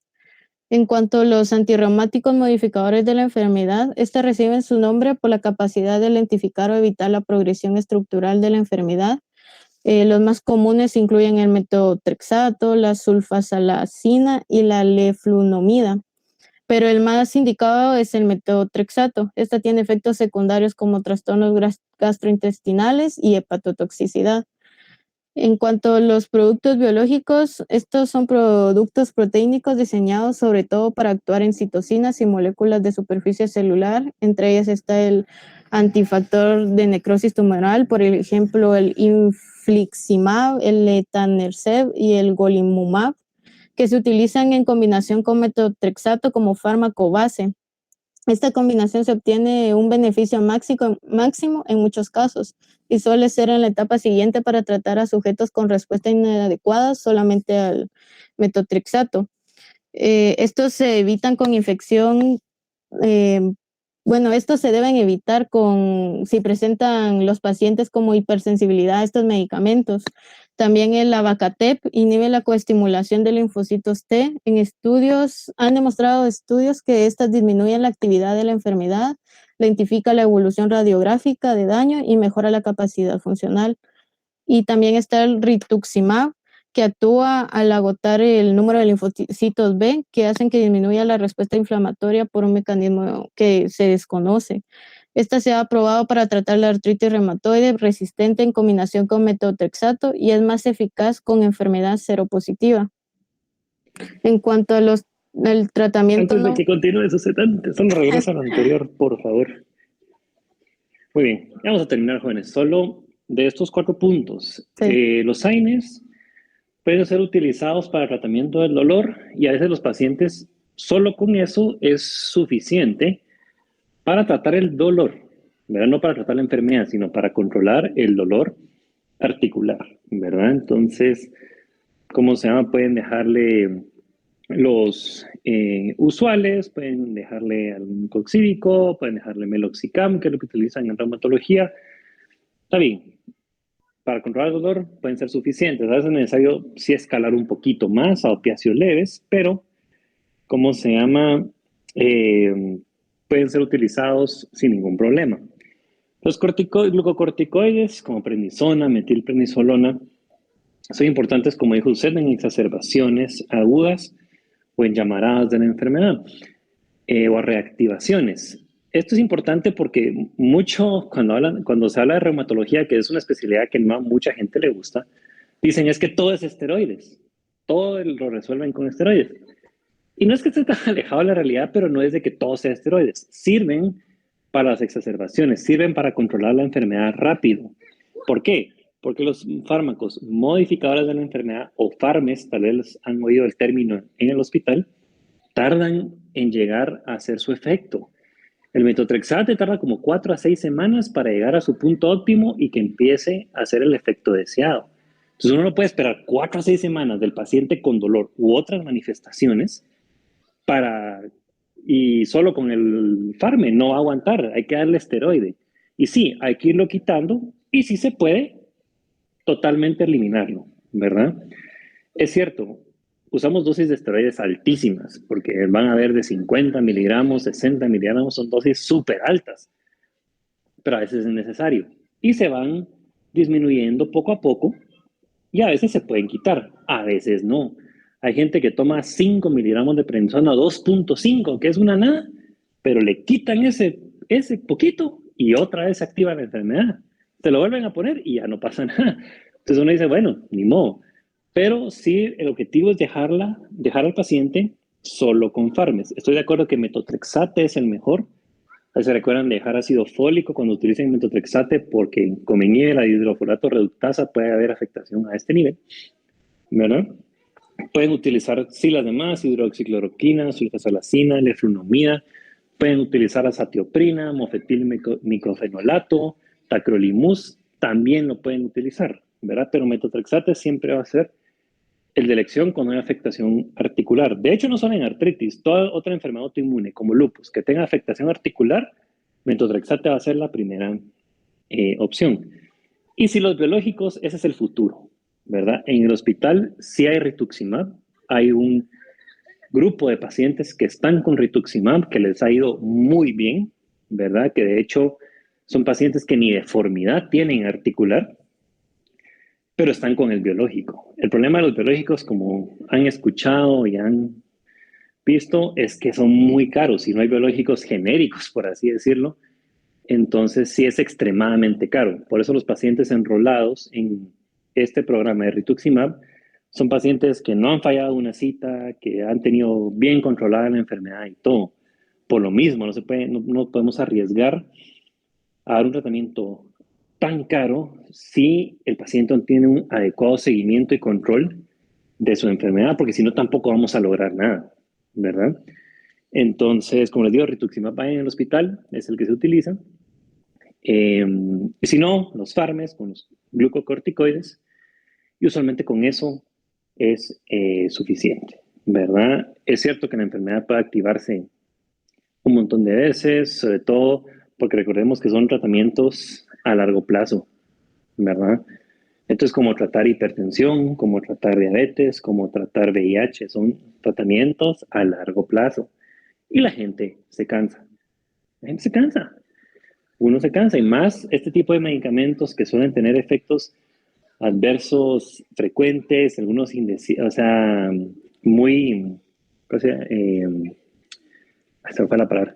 En cuanto a los antirreumáticos modificadores de la enfermedad, estas reciben su nombre por la capacidad de lentificar o evitar la progresión estructural de la enfermedad. Los más comunes incluyen el metotrexato, la sulfasalazina y la leflunomida, pero el más indicado es el metotrexato. Esta tiene efectos secundarios como trastornos gastrointestinales y hepatotoxicidad. En cuanto a los productos biológicos, estos son productos proteínicos diseñados sobre todo para actuar en citocinas y moléculas de superficie celular. Entre ellas está el antifactor de necrosis tumoral, por ejemplo, el infliximab, el etanercept y el golimumab, que se utilizan en combinación con metotrexato como fármaco base. Esta combinación se obtiene un beneficio máximo en muchos casos y suele ser en la etapa siguiente para tratar a sujetos con respuesta inadecuada solamente al metotrexato. Estos se evitan con infección. Estos se deben evitar si presentan los pacientes como hipersensibilidad a estos medicamentos. También el abacatep inhibe la coestimulación de linfocitos T. Han demostrado estudios que estas disminuyen la actividad de la enfermedad, lentifica la evolución radiográfica de daño y mejora la capacidad funcional. Y también está el rituximab, que actúa al agotar el número de linfocitos B, que hacen que disminuya la respuesta inflamatoria por un mecanismo que se desconoce. Esta se ha probado para tratar la artritis reumatoide resistente en combinación con metotrexato y es más eficaz con enfermedad seropositiva. En cuanto a el tratamiento... Antes de que continúe, solo regresa a lo anterior, por favor. Muy bien, vamos a terminar, jóvenes. Solo de estos 4 puntos. Sí. Los AINES pueden ser utilizados para el tratamiento del dolor y a veces los pacientes solo con eso es suficiente para tratar el dolor, ¿verdad? No para tratar la enfermedad, sino para controlar el dolor articular, ¿verdad? Entonces, ¿cómo se llama? Pueden dejarle los usuales, pueden dejarle algún coxídico, pueden dejarle meloxicam, que es lo que utilizan en reumatología. Está bien. Para controlar el dolor pueden ser suficientes. A veces es necesario sí escalar un poquito más a opiáceos leves, pero, ¿cómo se llama? Pueden ser utilizados sin ningún problema. Los glucocorticoides, como prednisona, metilprednisolona, son importantes, como dijo usted, en exacerbaciones agudas o en llamaradas de la enfermedad o a reactivaciones. Esto es importante porque cuando se habla de reumatología, que es una especialidad que no a mucha gente le gusta, dicen es que todo es esteroides, todo lo resuelven con esteroides. Y no es que esté tan alejado de la realidad, pero no es de que todo sea esteroides. Sirven para las exacerbaciones, sirven para controlar la enfermedad rápido. ¿Por qué? Porque los fármacos modificadores de la enfermedad, o FARMES, tal vez han oído el término en el hospital, tardan en llegar a hacer su efecto. El metotrexate tarda como 4 a 6 semanas para llegar a su punto óptimo y que empiece a hacer el efecto deseado. Entonces uno no puede esperar 4 a 6 semanas del paciente con dolor u otras manifestaciones y solo con el farme no va a aguantar, hay que darle esteroide. Y sí, hay que irlo quitando y si se puede, totalmente eliminarlo, ¿verdad? Es cierto, usamos dosis de esteroides altísimas, porque van a haber de 50 miligramos, 60 miligramos, son dosis súper altas, pero a veces es necesario. Y se van disminuyendo poco a poco, y a veces se pueden quitar, a veces no. Hay gente que toma 5 miligramos de prednisona, 2.5, que es una nada, pero le quitan ese poquito y otra vez se activa la enfermedad. Se lo vuelven a poner y ya no pasa nada. Entonces uno dice, bueno, ni modo. Pero sí, el objetivo es dejar al paciente solo con FARMES. Estoy de acuerdo que metotrexate es el mejor. Se recuerdan de dejar ácido fólico cuando utilicen metotrexate porque como inhibe la hidrofolato reductasa puede haber afectación a este nivel, ¿verdad? Pueden utilizar las demás, hidroxicloroquina, sulfasalacina, leflunomida. Pueden utilizar azatioprina, mofetil-microfenolato, tacrolimus. También lo pueden utilizar, ¿verdad? Pero metotrexate siempre va a ser el de elección cuando hay afectación articular. De hecho, no solo en artritis, toda otra enfermedad autoinmune como lupus que tenga afectación articular, metotrexate va a ser la primera opción. Y si los biológicos, ese es el futuro, ¿verdad? En el hospital sí hay rituximab, hay un grupo de pacientes que están con rituximab que les ha ido muy bien, ¿verdad? Que de hecho son pacientes que ni deformidad tienen articular, pero están con el biológico. El problema de los biológicos, como han escuchado y han visto, es que son muy caros y no hay biológicos genéricos, por así decirlo. Entonces sí es extremadamente caro. Por eso los pacientes enrolados en este programa de rituximab son pacientes que no han fallado una cita, que han tenido bien controlada la enfermedad y todo. Por lo mismo, no podemos arriesgar a dar un tratamiento tan caro si el paciente no tiene un adecuado seguimiento y control de su enfermedad, porque si no tampoco vamos a lograr nada, ¿verdad? Entonces, como les digo, rituximab en el hospital es el que se utiliza. Y si no, los fármacos con los glucocorticoides, y usualmente con eso es suficiente, ¿verdad? Es cierto que la enfermedad puede activarse un montón de veces, sobre todo porque recordemos que son tratamientos a largo plazo, ¿verdad? Entonces, como tratar hipertensión, como tratar diabetes, como tratar VIH, son tratamientos a largo plazo. Y la gente se cansa. La gente se cansa. Uno se cansa y más este tipo de medicamentos que suelen tener efectos adversos frecuentes, algunos o sea, muy, o sea, se me fue la palabra.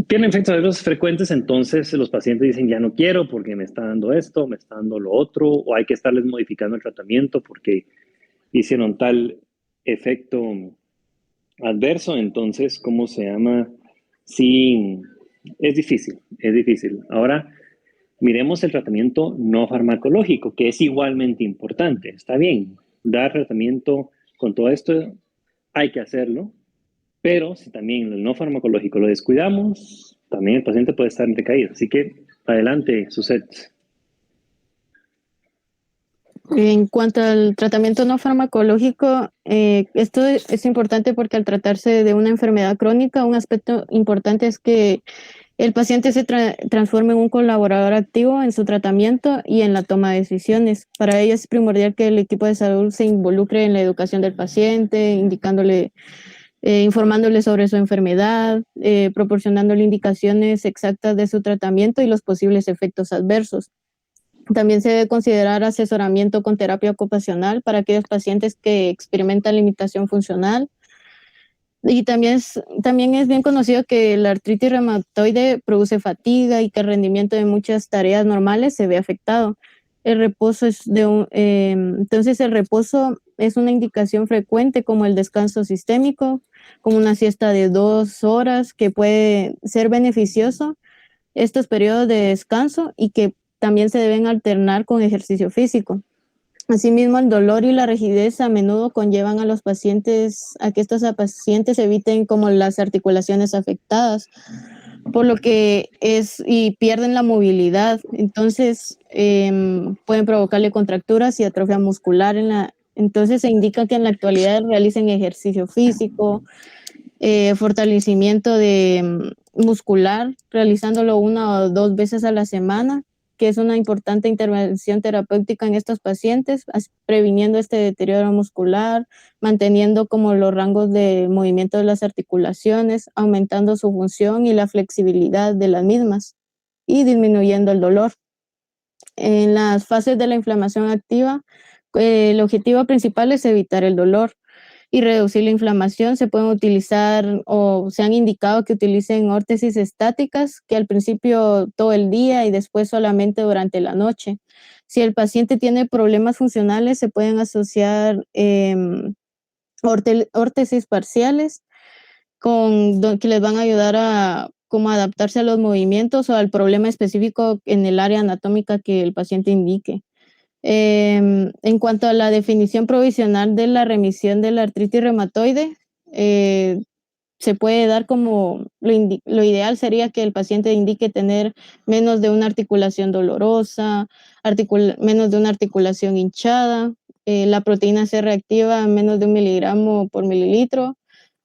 Tienen efectos adversos frecuentes, entonces los pacientes dicen ya no quiero porque me está dando esto, me está dando lo otro, o hay que estarles modificando el tratamiento porque hicieron tal efecto adverso, entonces, ¿cómo se llama? Sí, es difícil, es difícil. Ahora, miremos el tratamiento no farmacológico, que es igualmente importante. Está bien, dar tratamiento con todo esto, hay que hacerlo, pero si también el no farmacológico lo descuidamos, también el paciente puede estar en recaída. Así que, adelante, Suset. En cuanto al tratamiento no farmacológico, esto es importante porque al tratarse de una enfermedad crónica, un aspecto importante es que el paciente se transforme en un colaborador activo en su tratamiento y en la toma de decisiones. Para ello es primordial que el equipo de salud se involucre en la educación del paciente, informándole sobre su enfermedad, proporcionándole indicaciones exactas de su tratamiento y los posibles efectos adversos. También se debe considerar asesoramiento con terapia ocupacional para aquellos pacientes que experimentan limitación funcional. Y también es bien conocido que la artritis reumatoide produce fatiga y que el rendimiento de muchas tareas normales se ve afectado. El reposo entonces el reposo es una indicación frecuente como el descanso sistémico, como una siesta de 2 horas que puede ser beneficioso estos periodos de descanso y que también se deben alternar con ejercicio físico. Asimismo, el dolor y la rigidez a menudo conllevan a los pacientes a que estos pacientes eviten como las articulaciones afectadas, por lo que y pierden la movilidad. Entonces, pueden provocarle contracturas y atrofia muscular entonces se indica que en la actualidad realicen ejercicio físico, fortalecimiento muscular, realizándolo 1 o 2 veces a la semana, que es una importante intervención terapéutica en estos pacientes, previniendo este deterioro muscular, manteniendo como los rangos de movimiento de las articulaciones, aumentando su función y la flexibilidad de las mismas y disminuyendo el dolor. En las fases de la inflamación activa, el objetivo principal es evitar el dolor y reducir la inflamación. Se pueden utilizar o se han indicado que utilicen órtesis estáticas, que al principio todo el día y después solamente durante la noche. Si el paciente tiene problemas funcionales, se pueden asociar órtesis parciales que les van a ayudar a como adaptarse a los movimientos o al problema específico en el área anatómica que el paciente indique. En cuanto a la definición provisional de la remisión de la artritis reumatoide, se puede dar como lo ideal sería que el paciente indique tener menos de una articulación dolorosa, menos de una articulación hinchada, la proteína C reactiva menos de 1 miligramo por mililitro,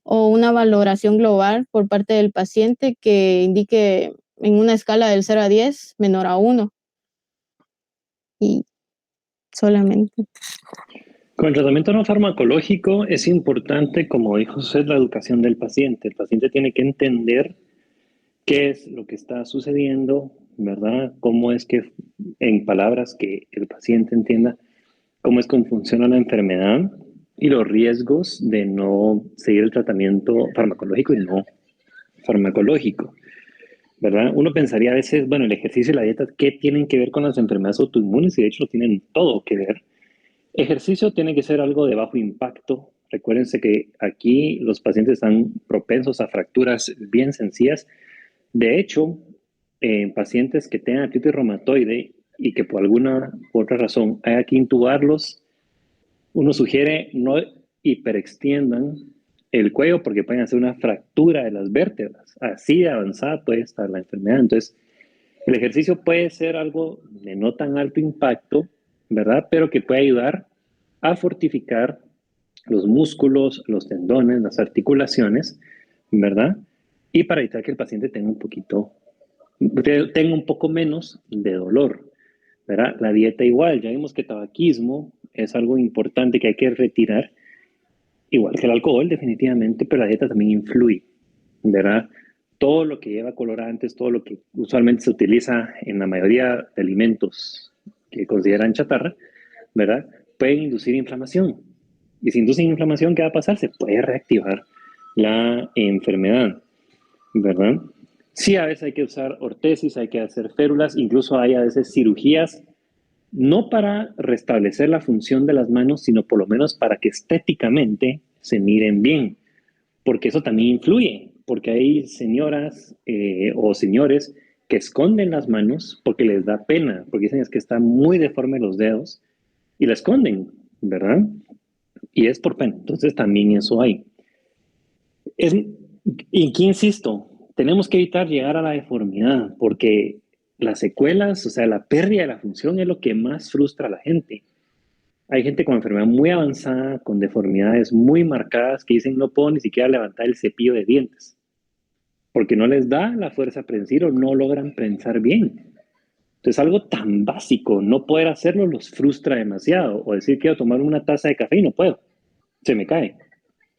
o una valoración global por parte del paciente que indique en una escala del 0 a 10 menor a 1. Y solamente. Con el tratamiento no farmacológico es importante, como dijo usted, la educación del paciente. El paciente tiene que entender qué es lo que está sucediendo, ¿verdad? Cómo es que, en palabras que el paciente entienda, cómo es que funciona la enfermedad y los riesgos de no seguir el tratamiento farmacológico y no farmacológico, ¿verdad? Uno pensaría a veces, bueno, el ejercicio y la dieta, ¿qué tienen que ver con las enfermedades autoinmunes? Y de hecho tienen todo que ver. Ejercicio tiene que ser algo de bajo impacto. Recuérdense que aquí los pacientes están propensos a fracturas bien sencillas. De hecho, en pacientes que tengan artritis reumatoide y que por alguna u otra razón haya que intubarlos, Uno sugiere no hiperextiendan el cuello porque pueden hacer una fractura de las vértebras. Así de avanzada puede estar la enfermedad. Entonces, el ejercicio puede ser algo de no tan alto impacto, ¿verdad? Pero que puede ayudar a fortificar los músculos, los tendones, las articulaciones, ¿verdad? Y para evitar que el paciente tenga un poco menos de dolor, ¿verdad? La dieta igual, ya vimos que tabaquismo es algo importante que hay que retirar, igual que el alcohol definitivamente, pero la dieta también influye, ¿verdad? Todo lo que lleva colorantes, todo lo que usualmente se utiliza en la mayoría de alimentos que consideran chatarra, ¿verdad? Pueden inducir inflamación. Y si inducen inflamación, ¿qué va a pasar? Se puede reactivar la enfermedad, ¿verdad? Sí, a veces hay que usar ortesis, hay que hacer férulas, incluso hay a veces cirugías, no para restablecer la función de las manos, sino por lo menos para que estéticamente se miren bien, porque eso también influye, porque hay señoras o señores que esconden las manos porque les da pena, porque dicen es que están muy deformes los dedos y la esconden, ¿verdad? Y es por pena, entonces también eso hay. Y aquí insisto, tenemos que evitar llegar a la deformidad, porque las secuelas, o sea, la pérdida de la función es lo que más frustra a la gente. Hay gente con enfermedad muy avanzada, con deformidades muy marcadas, que dicen no puedo ni siquiera levantar el cepillo de dientes, porque no les da la fuerza a prensir o no logran prensar bien. Entonces, algo tan básico, no poder hacerlo los frustra demasiado. O decir quiero tomar una taza de café y no puedo, se me cae.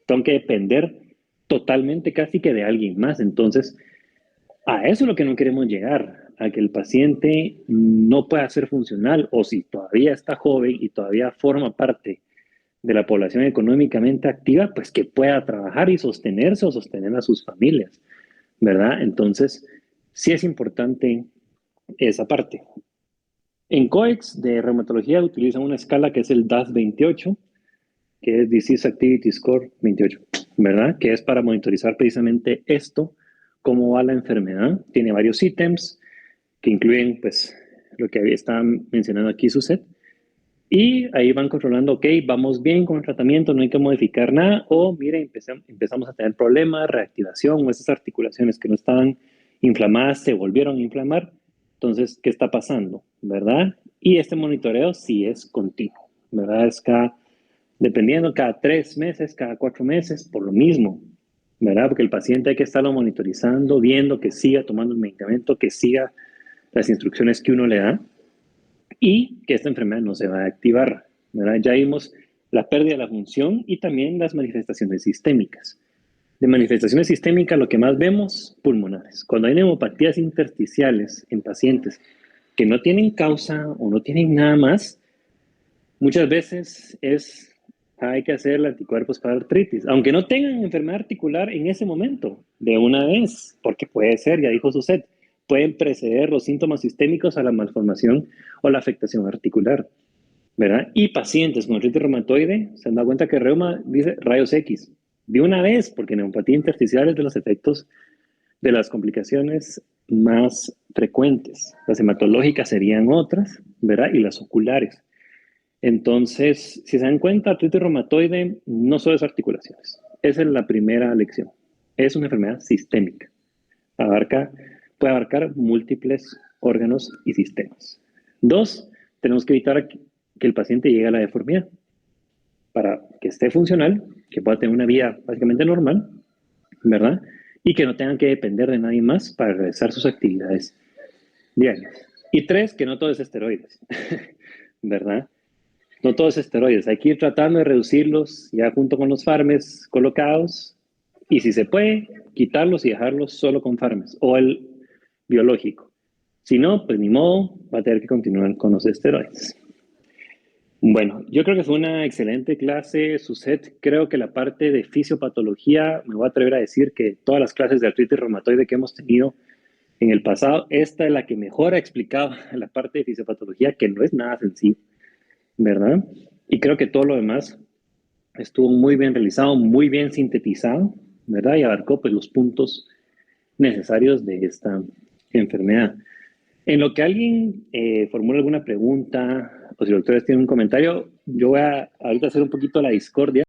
Tengo que depender totalmente casi que de alguien más. Entonces, a eso es lo que no queremos llegar, a que el paciente no pueda ser funcional o si todavía está joven y todavía forma parte de la población económicamente activa, pues que pueda trabajar y sostenerse o sostener a sus familias, ¿verdad? Entonces, sí es importante esa parte. En COEX de reumatología utilizan una escala que es el DAS-28, que es Disease Activity Score 28, ¿verdad? Que es para monitorizar precisamente esto, cómo va la enfermedad. Tiene varios ítems que incluyen, pues, lo que estaban mencionando aquí, Suset. Y ahí van controlando, ok, vamos bien con el tratamiento, no hay que modificar nada, o mire, empezamos a tener problemas, reactivación, o esas articulaciones que no estaban inflamadas se volvieron a inflamar. Entonces, ¿qué está pasando? ¿Verdad? Y este monitoreo sí es continuo, ¿verdad? Es dependiendo cada 3 meses, cada 4 meses, por lo mismo, ¿verdad? Porque el paciente hay que estarlo monitorizando, viendo que siga tomando el medicamento, que siga las instrucciones que uno le da y que esta enfermedad no se va a activar, ¿verdad? Ya vimos la pérdida de la función y también las manifestaciones sistémicas. De manifestaciones sistémicas lo que más vemos, pulmonares. Cuando hay neumopatías intersticiales en pacientes que no tienen causa o no tienen nada más, muchas veces hay que hacer anticuerpos para artritis, aunque no tengan enfermedad articular en ese momento, de una vez, porque puede ser, ya dijo Suset, pueden preceder los síntomas sistémicos a la malformación o la afectación articular, ¿verdad? Y pacientes con artritis reumatoide, se han dado cuenta que reuma dice rayos X, de una vez, porque neuropatía intersticial es de los efectos de las complicaciones más frecuentes. Las hematológicas serían otras, ¿verdad? Y las oculares. Entonces, si se dan cuenta, artritis reumatoide no solo es articulaciones. Esa es la primera lección. Es una enfermedad sistémica. Puede abarcar múltiples órganos y sistemas. 2, tenemos que evitar que el paciente llegue a la deformidad. Para que esté funcional, que pueda tener una vida básicamente normal, ¿verdad? Y que no tengan que depender de nadie más para realizar sus actividades diarias. Y 3, que no todo es esteroides, ¿verdad? No todos esteroides, hay que ir tratando de reducirlos ya junto con los farmes colocados y si se puede, quitarlos y dejarlos solo con farmes o el biológico. Si no, pues ni modo, va a tener que continuar con los esteroides. Bueno, yo creo que fue una excelente clase, Suset. Creo que la parte de fisiopatología, me voy a atrever a decir que todas las clases de artritis reumatoide que hemos tenido en el pasado, esta es la que mejor ha explicado la parte de fisiopatología, que no es nada sencillo, ¿verdad? Y creo que todo lo demás estuvo muy bien realizado, muy bien sintetizado, ¿verdad? Y abarcó pues los puntos necesarios de esta enfermedad. En lo que alguien formula alguna pregunta o si los doctores tienen un comentario, yo voy a ahorita hacer un poquito la discordia